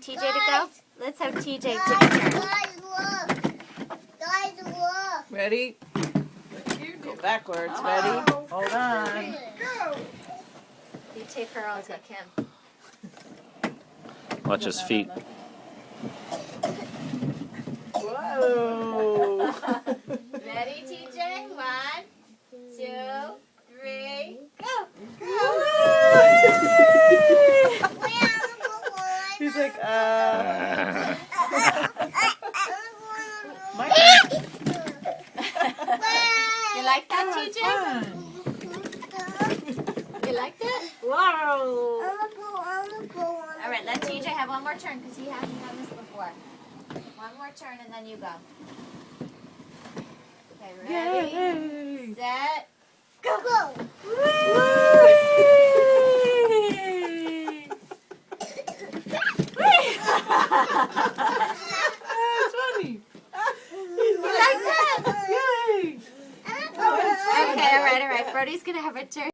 want TJ to go? Let's have TJ take a turn. Guys, look. Guys, look. Ready? Go backwards. Ready? Hold on. You take her, I'll take him. Watch his feet. Whoa. Ready, TJ? 1, 2, 3, go. He's like, my You like that, TJ? You like that? Whoa. All right, let TJ have one more turn because he hasn't done this before. One more turn and then you go. Okay, ready, Yay. set, go. That's funny. You like that? Yay. Okay, all right. Brody's going to have a turn.